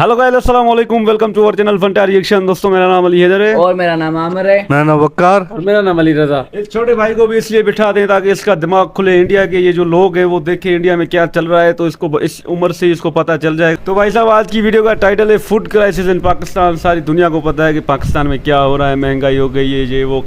Hello guys, अस्सलाम वालेकुम। Welcome to our channel Fanta reaction. दोस्तों, मेरा नाम अली हैदर है और मेरा नाम आमिर है। मेरा नाम वक्कार और मेरा नाम अली रजा। इस छोटे भाई को भी इसलिए बिठा दें ताकि इसका दिमाग खुले। इंडिया के ये जो लोग हैं वो देखें इंडिया में क्या चल रहा है, तो इसको इस उम्र से इसको पता चल जाए। तो भाई साहब, आज की वीडियो का टाइटल है फूड क्राइसिस इन पाकिस्तान। सारी दुनिया को पता है कि पाकिस्तान में क्या हो रहा है, महंगाई हो गई है, ये वो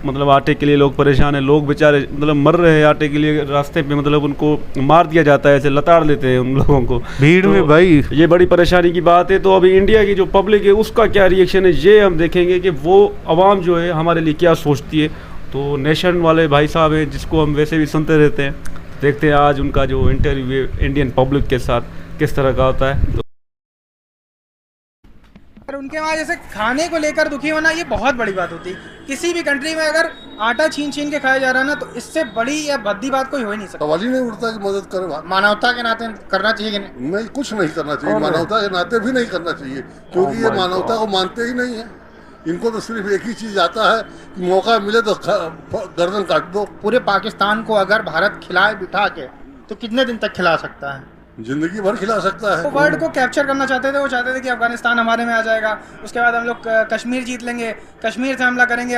मतलब आटे के लिए लोग परेशान है। लोग बेचारे मतलब मर रहे हैं आटे के लिए, रास्ते पे मतलब उनको मार दिया जाता है, ऐसे लताड़ लेते हैं उन लोगों को भीड़ में। भाई ये बड़ी परेशानी की बात है। तो अभी इंडिया की जो पब्लिक है उसका क्या रिएक्शन है, ये हम देखेंगे कि वो आवाम जो है हमारे लिए क्या सोचती है। तो नेशन वाले भाई साहब हैं जिसको हम वैसे भी सुनते रहते हैं, देखते हैं आज उनका जो इंटरव्यू इंडियन पब्लिक के साथ किस तरह का होता है। और उनके वहाँ जैसे खाने को लेकर दुखी होना ये बहुत बड़ी बात होती है। किसी भी कंट्री में अगर आटा छीन छीन के खाया जा रहा है ना, तो इससे बड़ी या भद्दी बात कोई हो ही नहीं सकती। सवाल ही नहीं उठता कि मदद करे। मानवता के नाते करना चाहिए कि नहीं, कुछ नहीं करना चाहिए। मानवता के नाते भी नहीं करना चाहिए, क्योंकि ये मानवता को मानते ही नहीं है। इनको तो सिर्फ एक ही चीज़ आता है कि मौका मिले तो गर्दन काट दो। पूरे पाकिस्तान को अगर भारत खिलाए बिठा के तो कितने दिन तक खिला सकता है? जिंदगी भर खिला सकता है। वो वर्ल्ड को कैप्चर करना चाहते थे। वो चाहते थे कि अफगानिस्तान हमारे में आ जाएगा, उसके बाद हम लोग कश्मीर जीत लेंगे, कश्मीर से हमला करेंगे,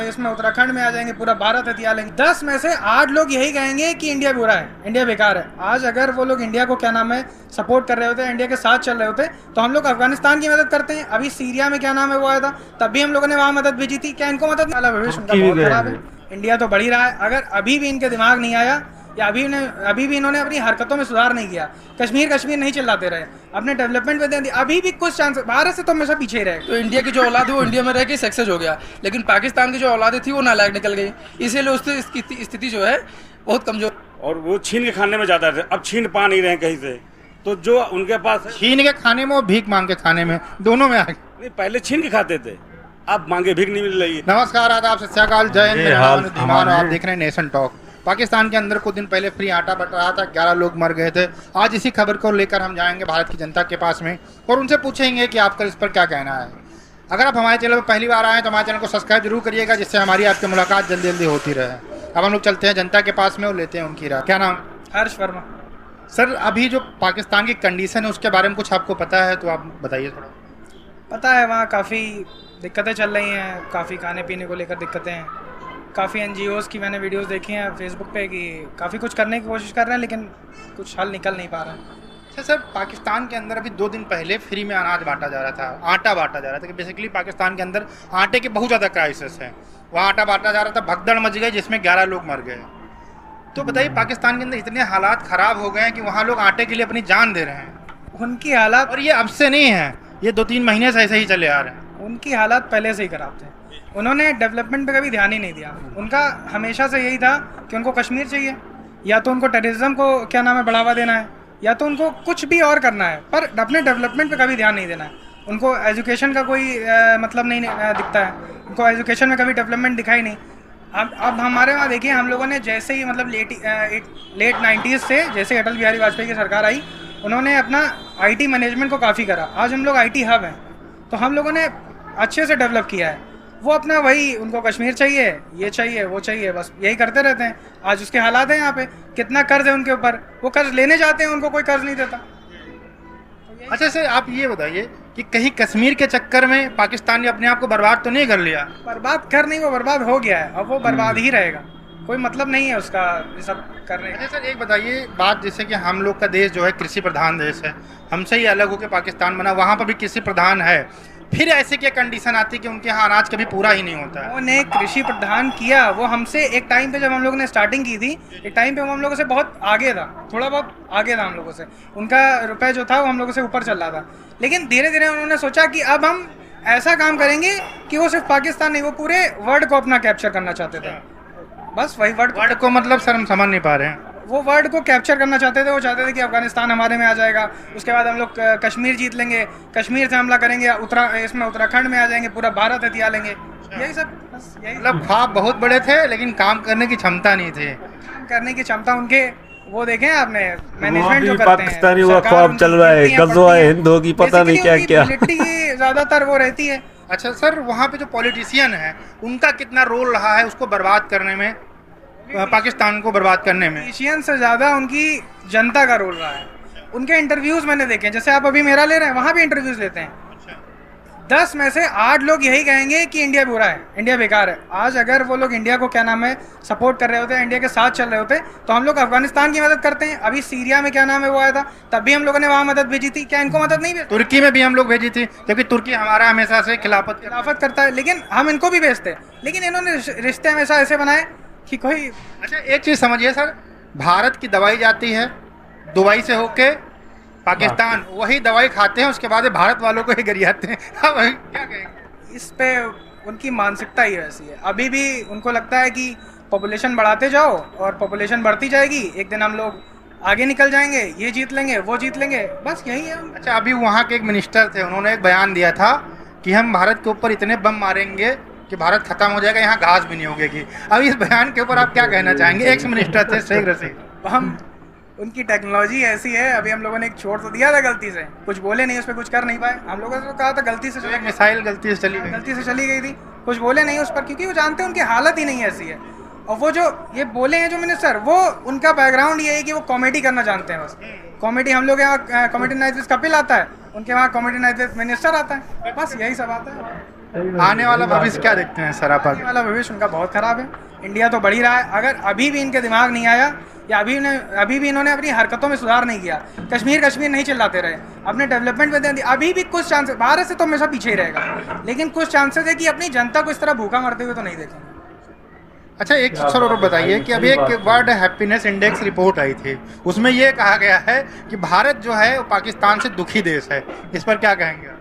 इसमें उत्तराखंड में आ जाएंगे, पूरा भारत हथिया लेंगे। 10 में से 8 लोग यही कहेंगे कि इंडिया बुरा है, इंडिया बेकार है। आज अगर वो लोग इंडिया को क्या नाम है सपोर्ट कर रहे होते, इंडिया के साथ चल रहे होते, तो हम लोग अफगानिस्तान की मदद करते हैं। अभी सीरिया में क्या नाम है वो आया था, तब भी हम लोगों ने वहाँ मदद भेजी थी। क्या इनको मदद वाला भविष्य उनका बहुत खराब है। इंडिया तो बढ़ ही रहा है। अगर अभी भी इनके दिमाग नहीं आया या अभी भी इन्होंने अपनी हरकतों में सुधार नहीं किया, कश्मीर नहीं चिल्लाते रहे, अपने डेवलपमेंट पे ध्यान दिया, अभी भी कुछ चांस भारत से तो हमेशा पीछे ही रहे। तो इंडिया की जो औलाद है वो इंडिया में रह के सक्सेस हो गया, लेकिन पाकिस्तान की जो औलादें थी वो नालायक निकल गई। इसीलिए उसकी स्थिति जो है बहुत कमजोर। और वो छीन के खाने में जाता थे, अब छीन पा नहीं रहे कहीं से। तो जो उनके पास छीन के खाने में और भीख मांग के खाने में, दोनों में आगे। नहीं, पहले छीन के खाते थे, अब मांगे भीख नहीं मिल रही है। नमस्कार, आदाब, सत श्री अकाल, जय हिंद। मेरा नाम धीमान और आप देख रहे हैं नेशन टॉक। पाकिस्तान के अंदर कुछ दिन पहले फ्री आटा बट रहा था, 11 लोग मर गए थे। आज इसी खबर को लेकर हम जाएंगे भारत की जनता के पास में और उनसे पूछेंगे कि आपका इस पर क्या कहना है। अगर आप हमारे चैनल पर पहली बार आए तो हमारे चैनल को सब्सक्राइब जरूर करिएगा, जिससे हमारी आपकी मुलाकात जल्दी जल्दी होती रहे। अब हम लोग चलते हैं जनता के पास में और लेते हैं उनकी राय। क्या नाम? हर्ष वर्मा। सर, अभी जो पाकिस्तान की कंडीशन है उसके बारे में कुछ आपको पता है तो आप बताइए थोड़ा। पता है, वहाँ काफ़ी दिक्कतें चल रही हैं, काफ़ी खाने पीने को लेकर दिक्कतें हैं। काफ़ी NGOs की मैंने वीडियोस देखी हैं फेसबुक पे कि काफ़ी कुछ करने की कोशिश कर रहे हैं, लेकिन कुछ हल निकल नहीं पा रहा है। अच्छा सर, पाकिस्तान के अंदर अभी 2 दिन पहले फ्री में अनाज बांटा जा रहा था, आटा बांटा जा रहा था कि बेसिकली पाकिस्तान के अंदर आटे की बहुत ज़्यादा क्राइसिस है। वहाँ आटा बांटा जा रहा था, भगदड़ मच गई जिसमें 11 लोग मर गए। तो बताइए, पाकिस्तान के अंदर इतने हालात ख़राब हो गए हैं कि वहाँ लोग आटे के लिए अपनी जान दे रहे हैं। उनकी हालात, और ये अब से नहीं है, ये 2-3 महीने से ऐसे ही चले आ रहे हैं। उनकी हालात पहले से ही खराब थे। उन्होंने डेवलपमेंट पे कभी ध्यान ही नहीं दिया। उनका हमेशा से यही था कि उनको कश्मीर चाहिए, या तो उनको टेररिज्म को क्या नाम है बढ़ावा देना है, या तो उनको कुछ भी और करना है, पर अपने डेवलपमेंट पे कभी ध्यान नहीं देना है। उनको एजुकेशन का कोई मतलब नहीं दिखता है, उनको एजुकेशन में कभी डेवलपमेंट दिखाई नहीं। अब हमारे वहाँ देखिए, हम लोगों ने जैसे ही मतलब लेट 90s से जैसे अटल बिहारी वाजपेयी की सरकार आई, उन्होंने अपना IT मैनेजमेंट को काफ़ी करा। आज हम लोग IT हब हैं, तो हम लोगों ने अच्छे से डेवलप किया है। वो अपना वही, उनको कश्मीर चाहिए, ये चाहिए, वो चाहिए, बस यही करते रहते हैं। आज उसके हालात हैं यहाँ पे, कितना कर्ज है उनके ऊपर, वो कर्ज लेने जाते हैं, उनको कोई कर्ज नहीं देता। अच्छा सर, आप ये बताइए कि कहीं कश्मीर के चक्कर में पाकिस्तान ने अपने आप को बर्बाद तो नहीं कर लिया? बर्बाद कर नहीं, वो बर्बाद हो गया है, अब वो बर्बाद ही रहेगा। कोई मतलब नहीं है उसका ये सब करने का। अच्छा सर, एक बताइए बात, जैसे कि हम लोग का देश जो है कृषि प्रधान देश है, हमसे ही अलग होकर पाकिस्तान बना, वहाँ पर भी कृषि प्रधान है, फिर ऐसे क्या कंडीशन आती है कि उनके यहाँ अनाज कभी पूरा ही नहीं होता है? उन्होंने कृषि प्रधान किया, वो हमसे एक टाइम पे जब हम लोगों ने स्टार्टिंग की थी, एक टाइम पे वो हम लोगों से बहुत आगे था, थोड़ा बहुत आगे था हम लोगों से। उनका रुपए जो था वो हम लोगों से ऊपर चल रहा था, लेकिन धीरे धीरे उन्होंने सोचा कि अब हम ऐसा काम करेंगे कि वो सिर्फ पाकिस्तान नहीं, वो पूरे वर्ल्ड को अपना कैप्चर करना चाहते थे। बस वही वर्ल्ड को मतलब सर हम समझ नहीं पा रहे हैं। वो वर्ल्ड को कैप्चर करना चाहते थे। वो चाहते थे कि अफगानिस्तान हमारे में आ जाएगा, उसके बाद हम लोग कश्मीर जीत लेंगे, कश्मीर से हमला करेंगे, इसमें उत्तराखंड में आ जाएंगे, पूरा भारत हथिया लेंगे। यही सब, बस यही मतलब ख्वाब बहुत बड़े थे, लेकिन काम करने की क्षमता नहीं थी। करने की क्षमता उनके, वो देखें आपने मैनेजमेंट जो करते हैं, पाकिस्तानियों का ख्वाब चल रहा है, गज़वा हिंद की पता नहीं क्या क्या। ज़्यादातर वो रहती है। अच्छा सर, वहाँ पे जो पॉलिटिशियन है उनका कितना रोल रहा है उसको बर्बाद करने में, पाकिस्तान को बर्बाद करने में? पॉलिटिशियन से ज़्यादा उनकी जनता का रोल रहा है। उनके इंटरव्यूज मैंने देखे हैं, जैसे आप अभी मेरा ले रहे हैं, वहाँ भी इंटरव्यूज लेते हैं। 10 में से 8 लोग यही कहेंगे कि इंडिया बुरा है, इंडिया बेकार है। आज अगर वो लोग इंडिया को क्या नाम है सपोर्ट कर रहे होते, इंडिया के साथ चल रहे होते, तो हम लोग अफगानिस्तान की मदद करते हैं। अभी सीरिया में क्या नाम है वो आया था, तब भी हम लोगों ने वहाँ मदद भेजी थी। क्या इनको मदद नहीं भेजी? तुर्की में भी हम लोग भेजी थी, क्योंकि तुर्की हमारा हमेशा से खिलाफत करता है, लेकिन हम इनको भी भेजते हैं। लेकिन इन्होंने रिश्ते हमेशा ऐसे बनाए कि कोई अच्छा एक चीज़ समझिए सर, भारत की दवाई जाती है दुबई से होके पाकिस्तान, वही दवाई खाते हैं, उसके बाद भारत वालों को ही गरियाते हैं। अब क्या कहेंगे इस पे? उनकी मानसिकता ही वैसी है। अभी भी उनको लगता है कि पॉपुलेशन बढ़ाते जाओ और पॉपुलेशन बढ़ती जाएगी, एक दिन हम लोग आगे निकल जाएंगे, ये जीत लेंगे, वो जीत लेंगे, बस यही है। अच्छा अभी वहाँ के एक मिनिस्टर थे, उन्होंने एक बयान दिया था कि हम भारत के ऊपर इतने बम मारेंगे कि भारत खत्म हो जाएगा, यहाँ घास भी नहीं उगेगी। अब इस बयान के ऊपर आप क्या कहना चाहेंगे? एक्स मिनिस्टर थे शेख रशीद। हम उनकी टेक्नोलॉजी ऐसी है, अभी हम लोगों ने एक छोड़ तो दिया था गलती से, कुछ बोले नहीं, उस पर कुछ कर नहीं पाए। हम लोगों ने तो कहा था गलती से एक मिसाइल गलती से चली गई थी, कुछ बोले नहीं उस पर, क्योंकि वो जानते हैं उनकी हालत ही नहीं ऐसी है। और वो जो ये बोले हैं जो मिनिस्टर, वो उनका बैकग्राउंड ये है कि वो कॉमेडी करना जानते हैं। बस कॉमेडी, हम लोग यहाँ कॉमेडी नाइट विद कपिल आता है, उनके वहाँ कॉमेडी नाइट विद मिनिस्टर आता है, बस यही सब आता है। आने वाला भविष्य क्या देखते हैं सर आप? आने वाला भविष्य उनका बहुत खराब है। इंडिया तो बढ़ ही रहा है, अगर अभी भी इनके दिमाग नहीं आया या अभी भी इन्होंने अपनी हरकतों में सुधार नहीं किया, कश्मीर नहीं चिल्लाते रहे, अपने डेवलपमेंट में ध्यान दिया, अभी भी कुछ चांसेस, भारत से तो हमेशा पीछे ही रहेगा, लेकिन कुछ चांसेस है कि अपनी जनता को इस तरह भूखा मरते हुए तो नहीं देखेंगे। अच्छा एक सर और बताइए कि अभी एक वर्ल्ड हैप्पीनेस इंडेक्स रिपोर्ट आई थी, उसमें ये कहा गया है कि भारत जो है वो पाकिस्तान से दुखी देश है, इस पर क्या कहेंगे?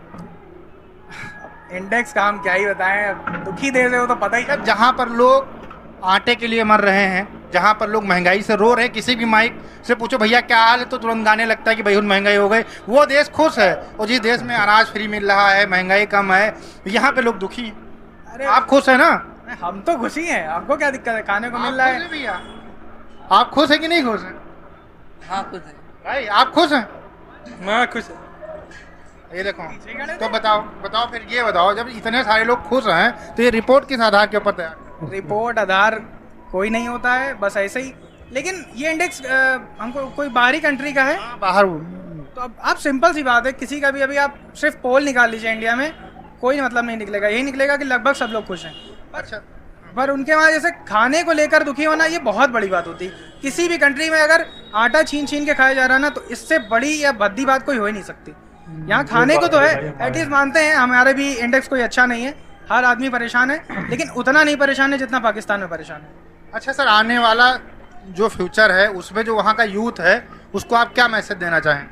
इंडेक्स का हम क्या ही बताएं, दुखी देश है वो तो पता ही है। जहाँ पर लोग आटे के लिए मर रहे हैं, जहाँ पर लोग महंगाई से रो रहे हैं, किसी भी माइक से पूछो भैया क्या हाल है तो तुरंत गाने लगता है कि भाई महंगाई हो गई, वो देश खुश है। और जिस देश में अनाज फ्री मिल रहा है, महंगाई कम है, यहाँ पे लोग दुखी हैं। अरे आप खुश है ना? हम तो खुशी हैं, आपको क्या दिक्कत है? खाने को मिल रहा है भैया। आप खुश है कि नहीं खुश है? हाँ खुश है भाई आप खुश हैं? मैं खुश है। ये देखो, तो बताओ फिर ये बताओ, जब इतने सारे लोग खुश हैं तो ये रिपोर्ट किस आधार के ऊपर तैयार? रिपोर्ट आधार कोई नहीं होता है, बस ऐसे ही। लेकिन ये इंडेक्स हमको कोई बाहरी कंट्री का है, बाहर। तो अब आप सिंपल सी बात है, किसी का भी अभी आप सिर्फ पोल निकाल लीजिए इंडिया में, कोई मतलब नहीं निकलेगा, यही निकलेगा कि लगभग सब लोग खुश हैं। अच्छा, पर उनके वहाँ जैसे खाने को लेकर दुखी होना ये बहुत बड़ी बात होती है। किसी भी कंट्री में अगर आटा छीन के खाया जा रहा है ना, तो इससे बड़ी या भद्दी बात कोई हो ही नहीं सकती। यहाँ खाने को तो है, एटलीस्ट मानते हैं हमारे भी इंडेक्स कोई अच्छा नहीं है, हर आदमी परेशान है, लेकिन उतना नहीं परेशान है जितना पाकिस्तान में परेशान है। अच्छा सर, आने वाला जो फ्यूचर है उसमें जो वहाँ का यूथ है उसको आप क्या मैसेज देना चाहें?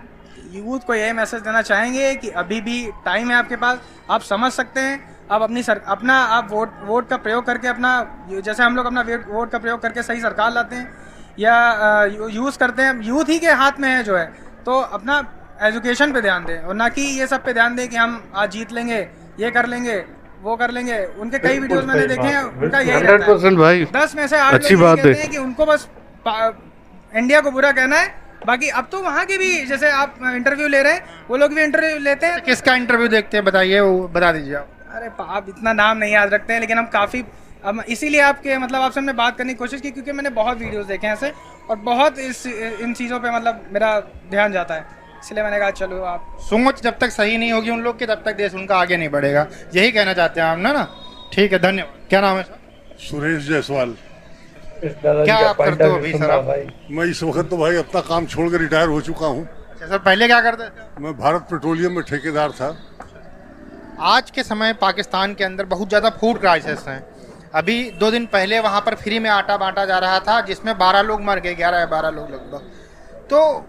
यूथ को यही मैसेज देना चाहेंगे कि अभी भी टाइम है आपके पास, आप समझ सकते हैं, आप अपना आप वोट का प्रयोग करके अपना, जैसे हम लोग अपना वोट का प्रयोग करके सही सरकार लाते हैं या यूज़ करते हैं, यूथ ही के हाथ में है जो है, तो अपना एजुकेशन पे ध्यान दें और ना कि ये सब पे ध्यान दें कि हम आज जीत लेंगे, ये कर लेंगे, वो कर लेंगे। उनके कई वीडियोस मैंने देखे हैं, उनका यही रहता है 100% भाई, 10 में से 8 अच्छी बात है कि उनको बस इंडिया को बुरा कहना है। बाकी अब तो वहाँ के भी, जैसे आप इंटरव्यू ले रहे हैं, वो लोग भी इंटरव्यू लेते हैं। किसका इंटरव्यू देखते हैं बताइए, वो बता दीजिए आप। अरे आप इतना नाम नहीं याद रखते हैं, लेकिन हम काफ़ी, अब इसीलिए आपके मतलब आपसे हमने बात करने की कोशिश की, क्योंकि मैंने बहुत वीडियोस देखे हैं ऐसे, और बहुत इन चीज़ों पे मतलब मेरा ध्यान जाता है, इसलिए मैंने कहा चलो आप। सोच जब तक सही नहीं होगी उन लोग की, तब तक देश उनका आगे नहीं बढ़ेगा, यही कहना चाहते हैं आप ना? ठीक है, धन्यवाद। क्या नाम है सर? सुरेश जायसवाल। क्या आप करते हो अभी सर आप? मैं इस वक्त तो भाई अपना काम छोड़ कर रिटायर हो चुका हूँ। अच्छा सर, पहले क्या करते थे? मैं भारत पेट्रोलियम में ठेकेदार था। आज के समय पाकिस्तान के अंदर बहुत ज़्यादा फूड क्राइसिस है। अभी 2 दिन पहले वहाँ पर फ्री में आटा बांटा जा रहा था, जिसमें 12 लोग मर गए, 11 या 12 लोग लगभग। तो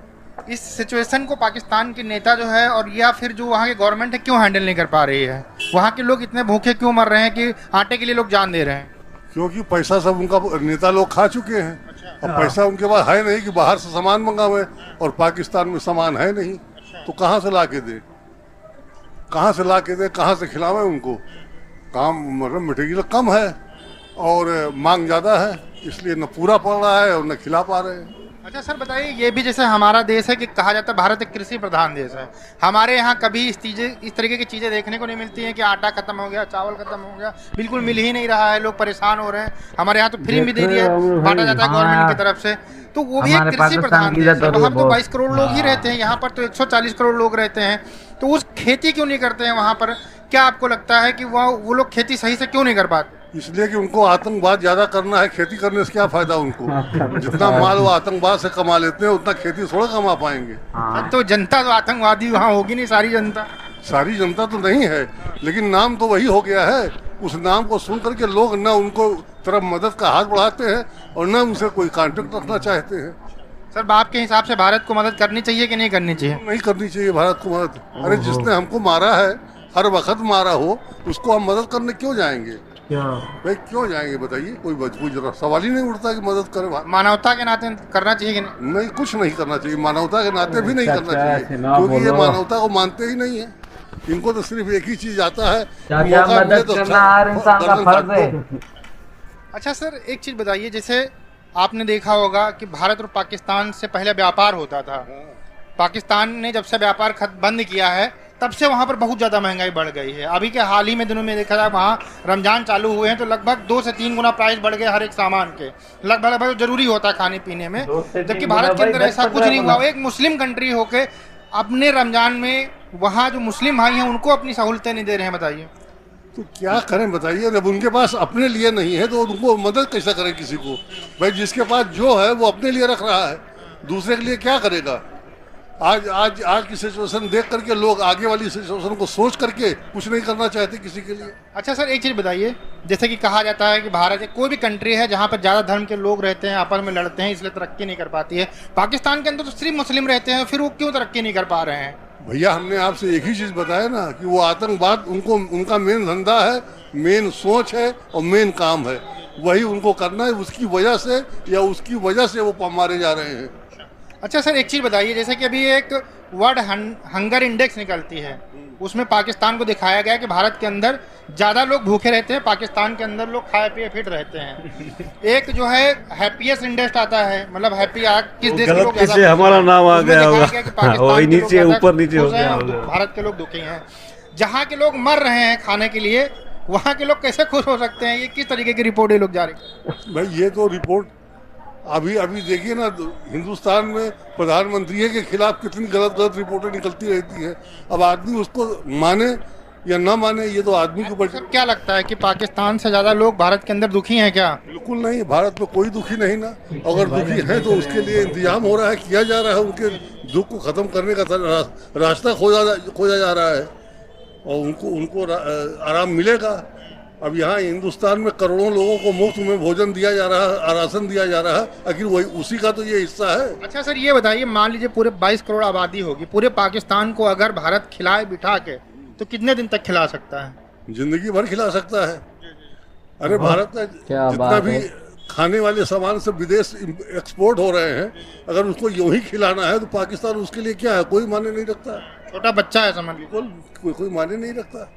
इस सिचुएशन को पाकिस्तान के नेता जो है और या फिर जो वहाँ की गवर्नमेंट है क्यों हैंडल नहीं कर पा रही है? वहाँ के लोग इतने भूखे क्यों मर रहे हैं कि आटे के लिए लोग जान दे रहे हैं? क्योंकि पैसा सब उनका नेता लोग खा चुके हैं। अब पैसा उनके पास है नहीं कि बाहर से सामान मंगावे, और पाकिस्तान में सामान है नहीं, तो कहाँ से ला के दे, कहाँ से खिलावे उनको? काम मतलब मटेरियल कम है और मांग ज़्यादा है, इसलिए न पूरा पड़ रहा है और न खिला पा रहे हैं। अच्छा सर बताइए, ये भी जैसे हमारा देश है कि कहा जाता है भारत एक कृषि प्रधान देश है, हमारे यहाँ कभी इस तरीके की चीज़ें देखने को नहीं मिलती हैं कि आटा खत्म हो गया, चावल खत्म हो गया, बिल्कुल मिल ही नहीं रहा है, लोग परेशान हो रहे हैं। हमारे यहाँ तो फ्री में दे दिया, बांटा जाता है गवर्नमेंट की तरफ से, तो वो भी एक कृषि प्रधान देश है। वहाँ तो 22 करोड़ लोग ही रहते हैं, यहाँ पर तो 140 करोड़ लोग रहते हैं, तो उस खेती क्यों नहीं करते हैं वहाँ पर? क्या आपको लगता है कि वो लोग खेती सही से क्यों नहीं कर पाते? इसलिए कि उनको आतंकवाद ज्यादा करना है। खेती करने से क्या फायदा उनको? जितना माल वो आतंकवाद से कमा लेते हैं उतना खेती थोड़ा कमा पाएंगे। तो जनता तो आतंकवादी वहाँ होगी नहीं, सारी जनता तो नहीं है, लेकिन नाम तो वही हो गया है। उस नाम को सुन करके लोग न उनको तरफ मदद का हाथ बढ़ाते हैं और न उनसे कोई कांटेक्ट रखना चाहते हैं। सर आपके हिसाब से भारत को मदद करनी चाहिए कि नहीं करनी चाहिए? नहीं करनी चाहिए भारत को मदद। अरे जिसने हमको मारा है, हर वक्त मारा हो, उसको हम मदद करने क्यों जाएंगे? भाई क्यों जाएंगे बताइए? कोई जरा सवाल ही नहीं उठता कि मदद करें। मानवता के नाते करना चाहिए कि नहीं? नहीं, कुछ नहीं करना चाहिए, मानवता के नाते भी नहीं करना चाहिए, क्योंकि ये मानवता को मानते ही नहीं है। इनको तो सिर्फ एक ही चीज आता है, मौका मिले तो अच्छा सर एक चीज बताइए, जैसे आपने देखा होगा कि भारत और पाकिस्तान से पहले व्यापार होता था, पाकिस्तान ने जब से व्यापार बंद किया है तब से वहाँ पर बहुत ज़्यादा महंगाई बढ़ गई है। अभी के हाल ही में दिनों में देखा जाए, वहाँ रमजान चालू हुए हैं तो लगभग 2 से 3 गुना प्राइस बढ़ गए हर एक सामान के, लगभग जरूरी होता है खाने पीने में, जबकि भारत के अंदर ऐसा कुछ नहीं हुआ। एक मुस्लिम कंट्री होके अपने रमजान में वहाँ जो मुस्लिम भाई हैं उनको अपनी सहूलतें नहीं दे रहे हैं, बताइए तो क्या करें? बताइए, जब उनके पास अपने लिए नहीं है तो उनको मदद कैसे करें किसी को? भाई जिसके पास जो है वो अपने लिए रख रहा है, दूसरे के लिए क्या करेगा? आज की सिचुएशन देख करके लोग आगे वाली सिचुएशन को सोच करके कुछ नहीं करना चाहते किसी के लिए। अच्छा सर एक चीज़ बताइए, जैसे कि कहा जाता है कि भारत एक कोई भी कंट्री है जहाँ पर ज़्यादा धर्म के लोग रहते हैं, आपस में लड़ते हैं, इसलिए तरक्की नहीं कर पाती है। पाकिस्तान के अंदर तो सिर्फ मुस्लिम रहते हैं, फिर वो क्यों तरक्की नहीं कर पा रहे हैं? भैया हमने आपसे एक ही चीज़ बताया ना कि वो आतंकवाद उनका मेन धंधा है, मेन सोच है और मेन काम है, वही उनको करना है। उसकी वजह से वो मारे जा रहे हैं। अच्छा सर एक चीज़ बताइए, जैसे कि अभी एक वर्ल्ड हंगर इंडेक्स निकलती है, उसमें पाकिस्तान को दिखाया गया कि भारत के अंदर ज़्यादा लोग भूखे रहते हैं, पाकिस्तान के अंदर लोग खाए पिए फिट रहते हैं। एक जो है हैप्पीएस्ट इंडेक्स आता है, मतलब हैप्पी किस देश के लोग से हमारा नाम आ गया होगा, नीचे ऊपर नीचे हो गया, भारत के लोग दुखी हैं। जहाँ के लोग मर रहे हैं खाने के लिए, वहाँ के लोग कैसे खुश हो सकते हैं? ये किस तरीके की रिपोर्ट ये लोग जारी? भाई ये तो रिपोर्ट अभी देखिए ना, हिंदुस्तान में प्रधानमंत्री के खिलाफ कितनी गलत रिपोर्टें निकलती रहती है। अब आदमी उसको माने या ना माने, ये तो आदमी के ऊपर। क्या लगता है कि पाकिस्तान से ज़्यादा लोग भारत के अंदर दुखी हैं क्या? बिल्कुल नहीं, भारत में कोई दुखी नहीं ना। अगर दुखी है तो उसके लिए इंतजाम हो रहा है, किया जा रहा है, उनके दुख को ख़त्म करने का रास्ता खोजा जा रहा है और उनको आराम मिलेगा। अब यहाँ हिंदुस्तान में करोड़ों लोगों को मुफ्त में भोजन दिया जा रहा है, राशन दिया जा रहा है, आखिर वही उसी का तो ये हिस्सा है। अच्छा सर ये बताइए, मान लीजिए पूरे 22 करोड़ आबादी होगी, पूरे पाकिस्तान को अगर भारत खिलाए बिठा के तो कितने दिन तक खिला सकता है? जिंदगी भर खिला सकता है। अरे भारत का जितना भी खाने वाले सामान सब विदेश एक्सपोर्ट हो रहे हैं, अगर उसको यूं ही खिलाना है तो पाकिस्तान उसके लिए क्या है? कोई माने नहीं रखता। छोटा बच्चा है समझ लीजिए, कोई माने नहीं रखता।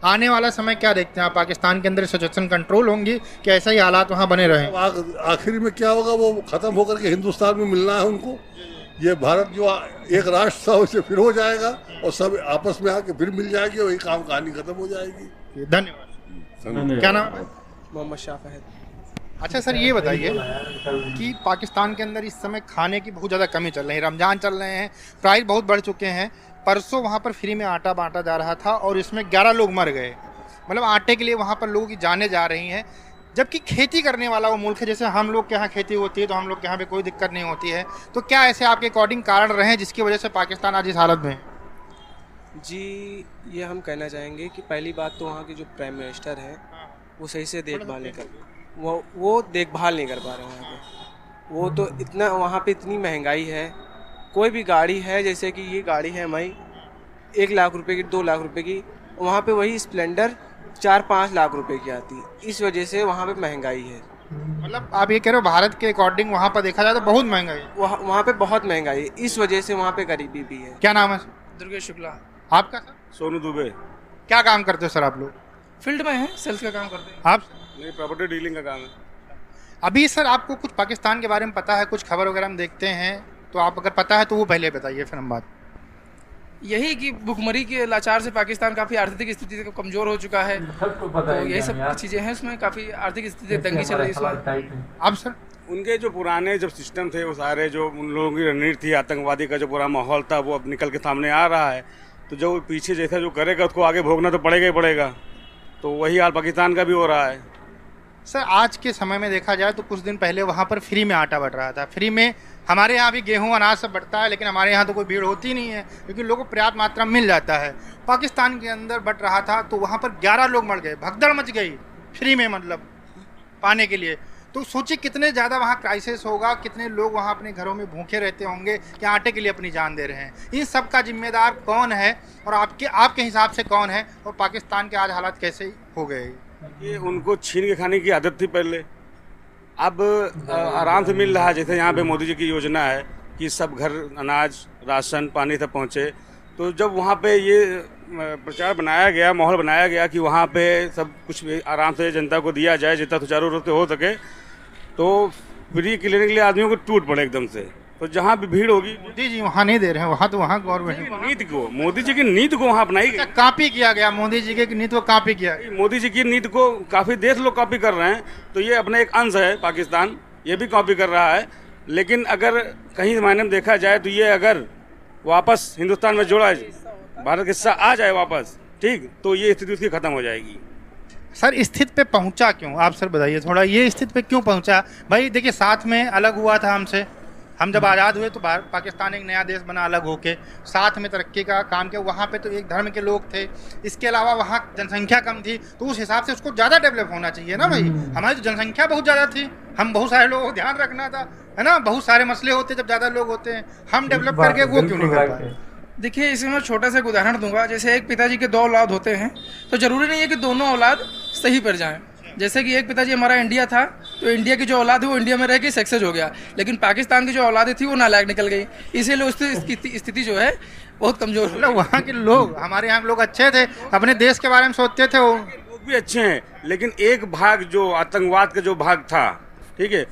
आने वाला समय क्या देखते हैं आप? पाकिस्तान के अंदर सिचुएशन कंट्रोल होंगी कि ऐसा ही हालात वहाँ बने रहे? आखिर में क्या होगा, वो खत्म होकर के हिंदुस्तान में मिलना है उनको। ये भारत जो एक राष्ट्र था वैसे फिर हो जाएगा और सब आपस में आके फिर मिल जाएगी, वही काम कहानी खत्म हो जाएगी। धन्यवाद। क्या नाम है? मोहम्मद शाफिद। अच्छा सर ये बताइए कि पाकिस्तान के अंदर इस समय खाने की बहुत ज़्यादा कमी चल रही है, रमज़ान चल रहे हैं, प्राइस बहुत बढ़ चुके हैं। परसों वहाँ पर फ्री में आटा बांटा जा रहा था और इसमें 11 लोग मर गए, मतलब आटे के लिए वहाँ पर लोगों की जानें जा रही हैं, जबकि खेती करने वाला वो मुल्क है। जैसे हम लोग के यहाँ खेती होती है तो हम लोग के यहाँ पे कोई दिक्कत नहीं होती है, तो क्या ऐसे आपके अकॉर्डिंग कारण रहे जिसकी वजह से पाकिस्तान आज इस हालत में? जी ये हम कहना चाहेंगे कि पहली बात तो वहाँ के जो प्राइम मिनिस्टर हैं वो सही से देखभाल नहीं कर वो देखभाल नहीं कर पा रहे हैं वहाँ पे। वो तो इतना वहाँ पे इतनी महंगाई है, कोई भी गाड़ी है, जैसे कि ये गाड़ी है हमारी 1 लाख रुपए की, 2 लाख रुपए की, वहाँ पे वही स्प्लेंडर 4-5 लाख रुपए की आती है। इस वजह से वहाँ पे महंगाई है। मतलब आप ये कह रहे हो भारत के अकॉर्डिंग वहाँ पर देखा जाए तो बहुत महंगाई है? वहाँ पे बहुत महंगाई है, इस वजह से वहाँ पे गरीबी भी है। क्या नाम है? दुर्गेश शुक्ला। आपका सर? सोनू दुबे। क्या काम करते हो सर आप लोग? फील्ड में है, सेल्स का काम करते हैं। आप? नहीं, प्रॉपर्टी डीलिंग का काम है। अभी सर आपको कुछ पाकिस्तान के बारे में पता है, कुछ खबर वगैरह हम देखते हैं, तो आप अगर पता है तो वो पहले बताइए, फिर हम बात। यही कि भुखमरी के लाचार से पाकिस्तान काफ़ी आर्थिक स्थिति को कमज़ोर हो चुका है, तो यही सब चीज़ें हैं उसमें, काफ़ी आर्थिक स्थिति तंगी चल रही है इसमें। अब सर उनके जो पुराने जब सिस्टम थे वो सारे, जो उन लोगों की रणनीति थी, आतंकवादी का जो पूरा माहौल था, वो अब निकल के सामने आ रहा है। तो जो पीछे जैसा जो करेगा उसको आगे भोगना तो पड़ेगा ही पड़ेगा। तो वही हाल पाकिस्तान का भी हो रहा है। सर आज के समय में देखा जाए तो कुछ दिन पहले वहाँ पर फ्री में आटा बट रहा था, फ्री में। हमारे यहाँ भी गेहूँ अनाज सब बटता है, लेकिन हमारे यहाँ तो कोई भीड़ होती नहीं है क्योंकि लोगों को पर्याप्त मात्रा में मिल जाता है। पाकिस्तान के अंदर बट रहा था तो वहाँ पर 11 लोग मर गए, भगदड़ मच गई फ्री में, मतलब पाने के लिए। तो सोचिए कितने ज़्यादा वहाँ क्राइसिस होगा, कितने लोग वहाँ अपने घरों में भूखे रहते होंगे कि आटे के लिए अपनी जान दे रहे हैं। इन सब का जिम्मेदार कौन है और आपके हिसाब से कौन है, और पाकिस्तान के आज हालात कैसे हो गए? ये उनको छीन के खाने की आदत थी पहले, अब आराम से मिल रहा है। जैसे यहाँ पे मोदी जी की योजना है कि सब घर अनाज, राशन, पानी तक पहुँचे। तो जब वहाँ पे ये प्रचार बनाया गया, माहौल बनाया गया कि वहाँ पे सब कुछ आराम से जनता को दिया जाए जितना सुचारू रूप से हो सके, तो फ्री के लेने के लिए आदमियों को टूट पड़े एकदम से। तो जहाँ भी भीड़ होगी, मोदी जी वहाँ नहीं दे रहे हैं, वहाँ तो वहाँ गवर्नमेंट नीति को, मोदी जी की नीति को वहाँ अपनाई गई, कॉपी किया गया। मोदी जी की नीति को कॉपी किया। मोदी जी की नीति को काफ़ी देश लोग कॉपी कर रहे हैं। तो ये अपना एक अंश है, पाकिस्तान ये भी कॉपी कर रहा है। लेकिन अगर कहीं मायने में देखा जाए तो ये अगर वापस हिंदुस्तान में जोड़ा, भारत का हिस्सा आ जाए वापस, ठीक, तो ये स्थिति उसकी ख़त्म हो जाएगी। सर स्थिति पे पहुंचा क्यों, आप सर बताइए थोड़ा, ये स्थिति पे क्यों पहुंचा? भाई देखिए, साथ में अलग हुआ था हमसे, हम जब आज़ाद हुए तो पाकिस्तान एक नया देश बना अलग होके, साथ में तरक्की का काम किया। वहाँ पे तो एक धर्म के लोग थे, इसके अलावा वहाँ जनसंख्या कम थी, तो उस हिसाब से उसको ज़्यादा डेवलप होना चाहिए ना भाई। हमारी तो जनसंख्या बहुत ज़्यादा थी, हम बहुत सारे लोगों को ध्यान रखना था, है ना। बहुत सारे मसले होते जब ज़्यादा लोग होते हैं, हम डेवलप करके वो क्यों नहीं कर पाए? देखिए, इसमें मैं छोटा सा एक उदाहरण दूंगा। जैसे एक पिताजी के 2 औलाद होते हैं, तो ज़रूरी नहीं है कि दोनों औलाद सही पर जाएं। जैसे कि एक पिताजी हमारा इंडिया था, तो इंडिया की जो औलाद है वो इंडिया में रह के सक्सेस हो गया, लेकिन पाकिस्तान की जो औलादें थी वो नालायक निकल गई, इसीलिए उसकी स्थिति जो है बहुत कमज़ोर हो। मतलब वहाँ के लोग, हमारे यहाँ के लोग अच्छे थे, अपने देश के बारे में सोचते थे, वो लोग भी अच्छे हैं, लेकिन एक भाग जो आतंकवाद का जो भाग था, ठीक है,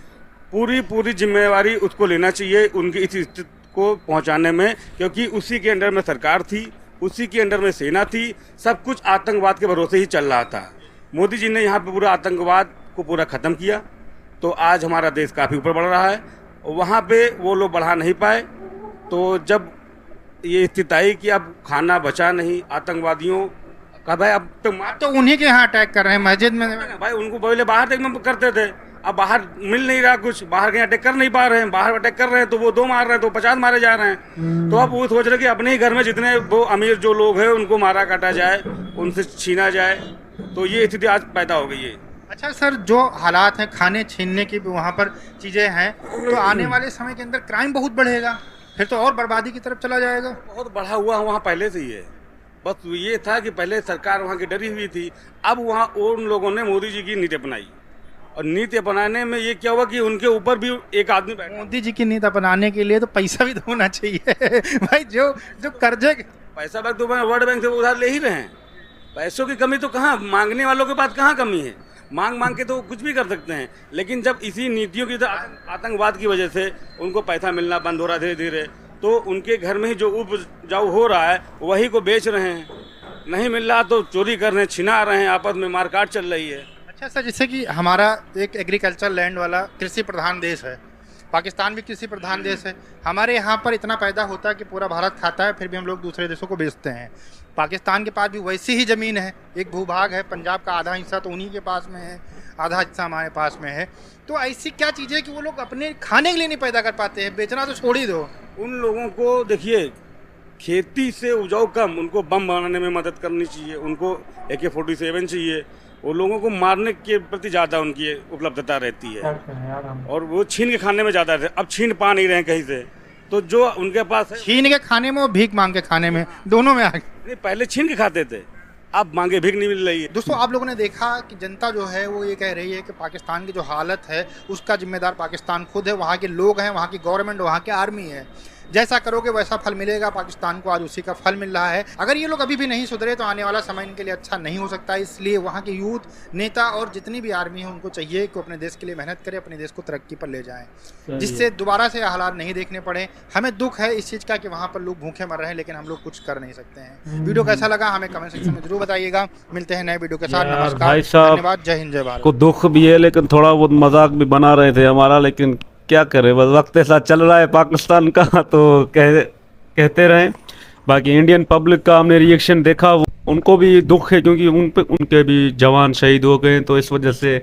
पूरी जिम्मेवारी उसको लेना चाहिए उनकी इस स्थिति को पहुंचाने में, क्योंकि उसी के अंडर में सरकार थी, उसी के अंडर में सेना थी, सब कुछ आतंकवाद के भरोसे ही चल रहा था। मोदी जी ने यहाँ पे पूरा आतंकवाद को पूरा ख़त्म किया, तो आज हमारा देश काफ़ी ऊपर बढ़ रहा है। वहाँ पे वो लोग बढ़ा नहीं पाए, तो जब ये स्थिति आई कि अब खाना बचा नहीं, आतंकवादियों का भाई अब तो उन्हीं के यहाँ अटैक कर रहे हैं मस्जिद में। भाई उनको पहले बाहर एकदम करते थे, अब बाहर मिल नहीं रहा कुछ, बाहर कहीं अटैक कर नहीं पा रहे हैं, बाहर अटैक कर रहे हैं तो वो 2 मार रहे हैं तो 50 मारे जा रहे हैं। तो अब वो सोच रहे कि अपने ही घर में जितने वो अमीर जो लोग हैं उनको मारा काटा जाए, उनसे छीना जाए, तो ये स्थिति आज पैदा हो गई है। अच्छा सर, जो हालात हैं खाने छीनने की भी वहाँ पर चीज़ें हैं, तो आने वाले समय के अंदर क्राइम बहुत बढ़ेगा, फिर तो और बर्बादी की तरफ चला जाएगा। बहुत बढ़ा हुआ वहाँ पहले से ही है, बस ये था कि पहले सरकार वहाँ की डरी हुई थी, अब वहाँ उन लोगों ने मोदी जी की नीति अपनाई, और नीति अपनाने में ये क्या हुआ कि उनके ऊपर भी एक आदमी बैठा। मोदी जी की नीति अपनाने के लिए तो पैसा भी तो होना चाहिए भाई। जो कर्जे, पैसा बैंक तो वर्ल्ड बैंक से उधार ले ही रहे हैं, पैसों की कमी तो कहाँ, मांगने वालों के पास कहाँ कमी है, मांग के तो कुछ भी कर सकते हैं। लेकिन जब इसी नीतियों की आतंकवाद की वजह से उनको पैसा मिलना बंद हो रहा धीरे धीरे, तो उनके घर में ही जो उपजाऊ हो रहा है वही को बेच रहे हैं, नहीं मिल रहा तो चोरी कर रहे हैं, छिना रहे हैं, आपस में मारकाट चल रही है। अच्छा सर, जैसे कि हमारा एक एग्रीकल्चर लैंड वाला कृषि प्रधान देश है, पाकिस्तान भी कृषि प्रधान देश है। हमारे यहाँ पर इतना पैदा होता है कि पूरा भारत खाता है, फिर भी हम लोग दूसरे देशों को बेचते हैं। पाकिस्तान के पास भी वैसी ही ज़मीन है, एक भूभाग है, पंजाब का आधा हिस्सा तो उन्हीं के पास में है, आधा हिस्सा हमारे पास में है। तो ऐसी क्या चीज़ है कि वो लोग अपने खाने के लिए नहीं पैदा कर पाते हैं, बेचना तो छोड़ ही दो। उन लोगों को देखिए, खेती से उपजाऊ कम, उनको बम बनाने में मदद करनी चाहिए, उनको AK-47 चाहिए, वो लोगों को मारने के प्रति ज़्यादा उनकी उपलब्धता रहती है, और वो छीन के खाने में ज़्यादा रहते। अब छीन पा नहीं रहे हैं कहीं से, तो जो उनके पास है, छीन के खाने में और भीख मांग के खाने में, दोनों में आगे। नहीं, पहले छीन के खाते थे, अब मांगे भीख नहीं मिल रही है। दोस्तों, आप लोगों ने देखा कि जनता जो है वो ये कह रही है कि पाकिस्तान की जो हालत है उसका जिम्मेदार पाकिस्तान खुद है, वहाँ के लोग हैं, वहाँ की गवर्नमेंट, वहाँ की आर्मी है। जैसा करोगे वैसा फल मिलेगा। पाकिस्तान को आज उसी का फल मिल रहा है। अगर ये लोग अभी भी नहीं सुधरे तो आने वाला समय इनके लिए अच्छा नहीं हो सकता। इसलिए वहाँ के यूथ, नेता और जितनी भी आर्मी है उनको चाहिए कि अपने देश के लिए मेहनत करें, अपने देश को तरक्की पर ले जाएं, जिससे दोबारा से हालात नहीं देखने पड़े। हमें दुख है इस चीज़ का कि वहाँ पर लोग भूखे मर रहे हैं, लेकिन हम लोग कुछ कर नहीं सकते हैं। वीडियो कैसा लगा हमें कमेंट सेक्शन में जरूर बताइएगा। मिलते हैं नए वीडियो के साथ। नमस्कार, भाई साहब, धन्यवाद, जय हिंद, जय भारत। को दुख भी है, लेकिन थोड़ा बहुत मजाक भी बना रहे थे हमारा, लेकिन क्या करें, बस वक्त ऐसा चल रहा है पाकिस्तान का, तो कहते रहें। बाकी इंडियन पब्लिक का हमने रिएक्शन देखा, उनको भी दुख है क्योंकि उनके भी जवान शहीद हो गए, तो इस वजह से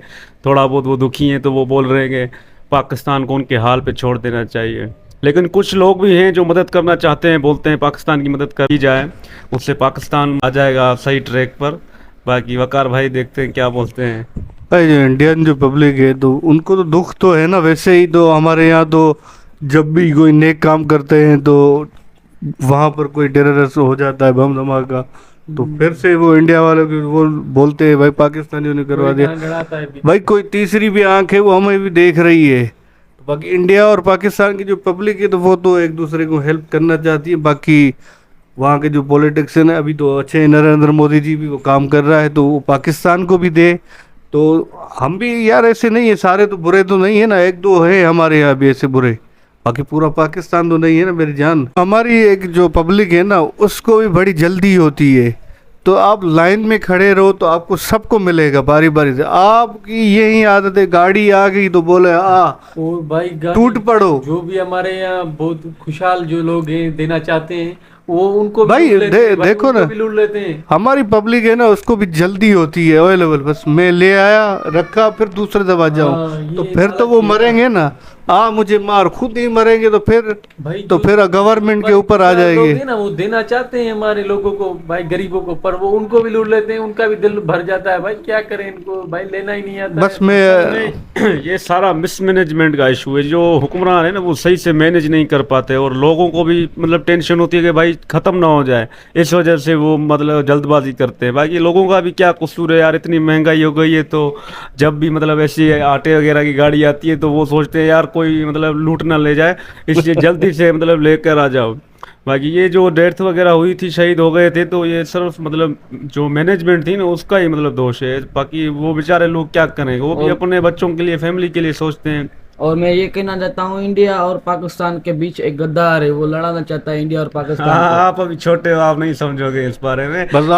थोड़ा बहुत वो दुखी हैं। तो वो बोल रहे हैं कि पाकिस्तान को उनके हाल पे छोड़ देना चाहिए। लेकिन कुछ लोग भी हैं जो मदद करना चाहते हैं, बोलते हैं पाकिस्तान की मदद की जाए, उससे पाकिस्तान आ जाएगा सही ट्रैक पर। बाकी वकार भाई देखते हैं क्या बोलते हैं। भाई जो इंडियन जो पब्लिक है तो उनको तो दुख तो है ना, वैसे ही तो हमारे यहाँ तो जब भी कोई नेक काम करते हैं तो वहाँ पर कोई टेररिस्ट हो जाता है, बम धमाका, तो फिर से वो इंडिया वालों की वो बोलते हैं भाई पाकिस्तानियों ने करवा दिया। भाई कोई तीसरी भी आंख है वो हमें भी देख रही है। बाकी इंडिया और पाकिस्तान की जो पब्लिक है तो वो तो एक दूसरे को हेल्प करना चाहती है। बाकी वहाँ के जो पॉलिटिशियन है अभी तो अच्छे, नरेंद्र मोदी जी भी वो काम कर रहा है तो वो पाकिस्तान को भी दे। तो हम भी यार ऐसे नहीं है, सारे तो बुरे तो नहीं है ना, एक दो है हमारे यहाँ भी ऐसे बुरे, बाकी पूरा पाकिस्तान तो नहीं है ना मेरी जान। हमारी एक जो पब्लिक है ना उसको भी बड़ी जल्दी होती है, तो आप लाइन में खड़े रहो तो आपको सबको मिलेगा बारी बारी से। आपकी यही आदत है, गाड़ी आ गई तो बोले और भाई टूट पड़ो। जो भी हमारे यहाँ बहुत खुशहाल जो लोग हैं देना चाहते हैं वो उनको भी भाई लूट लेते हैं, देखो उनको ना, भी लूट लेते हैं। हमारी पब्लिक है ना उसको भी जल्दी होती है अवेलेबल, बस मैं ले आया रखा फिर दूसरे दबा जाऊं, तो फिर तो वो मरेंगे ना, मुझे मार, खुद ही मरेंगे तो फिर भाई तो फिर गवर्नमेंट के ऊपर आ जाएंगे ना। वो देना चाहते हैं हमारे लोगों को, भाई गरीबों को, पर वो उनको भी लूट लेते हैं, उनका भी दिल भर जाता है। भाई क्या करें, इनको भाई लेना ही नहीं आता बस है। मैं ये सारा मिसमैनेजमेंट का इशू है। जो हुक्मरान है ना वो सही से मैनेज नहीं कर पाते, और लोगों को भी मतलब टेंशन होती है कि भाई ख़त्म ना हो जाए, इस वजह से वो मतलब जल्दबाजी करते हैं। बाकी लोगों का भी क्या कसूर है यार, इतनी महंगाई हो गई है, तो जब भी मतलब ऐसी आटे वगैरह की गाड़ी आती है तो वो सोचते हैं यार कोई मतलब लूट ना ले जाए, इसलिए जल्दी से मतलब लेकर आ जाओ। बाकी ये जो डेथ वगैरह हुई थी, शहीद हो गए थे, तो ये सिर्फ मतलब जो मैनेजमेंट थी ना उसका ही मतलब दोष है। बाकी वो बेचारे लोग क्या करेंगे, वो भी अपने बच्चों के लिए, फैमिली के लिए सोचते हैं। और मैं ये कहना चाहता हूँ इंडिया और पाकिस्तान के बीच एक गद्दार है, वो लड़ाना चाहता है इंडिया और पाकिस्तान हाँ, को। आप अभी छोटे हो, आप नहीं समझोगे इस बारे में। बस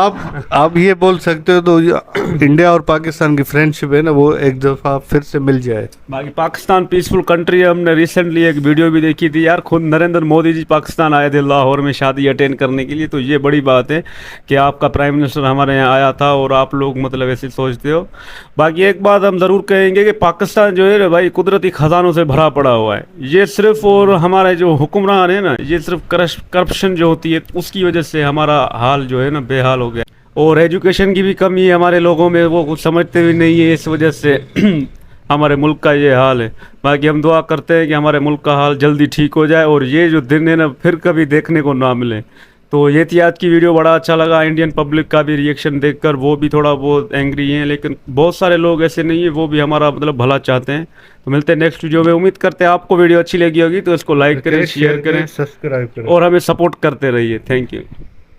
आप ये बोल सकते हो तो इंडिया और पाकिस्तान की फ्रेंडशिप है ना वो एक दफा फिर से मिल जाए। बाकी पाकिस्तान पीसफुल कंट्री है। हमने रिसेंटली एक वीडियो भी देखी थी यार, खुद नरेंद्र मोदी जी पाकिस्तान आए थे लाहौर में शादी अटेंड करने के लिए, तो ये बड़ी बात है कि आपका प्राइम मिनिस्टर हमारे यहाँ आया था और आप लोग मतलब ऐसे सोचते हो। बाकी एक बात हम ज़रूर कहेंगे कि पाकिस्तान जो है ना भाई कुदरती खजानों से भरा पड़ा हुआ है। ये सिर्फ, और हमारे जो हुक्मरान है ना, ये सिर्फ करप्शन जो होती है उसकी वजह से हमारा हाल जो है ना बेहाल हो गया। और एजुकेशन की भी कमी है हमारे लोगों में, वो कुछ समझते भी नहीं है, इस वजह से हमारे मुल्क का ये हाल है। बाकी हम दुआ करते हैं कि हमारे मुल्क का हाल जल्दी ठीक हो जाए और ये जो दिन है ना फिर कभी देखने को ना मिले। तो ये थी आज की वीडियो, बड़ा अच्छा लगा। इंडियन पब्लिक का भी रिएक्शन देखकर वो भी थोड़ा बहुत एंग्री हैं, लेकिन बहुत सारे लोग ऐसे नहीं है, वो भी हमारा मतलब भला चाहते हैं। तो मिलते हैं नेक्स्ट वीडियो में। उम्मीद करते हैं आपको वीडियो अच्छी लगी होगी, तो इसको लाइक करें, शेयर करें, सब्सक्राइब करें और हमें सपोर्ट करते रहिए। Thank you.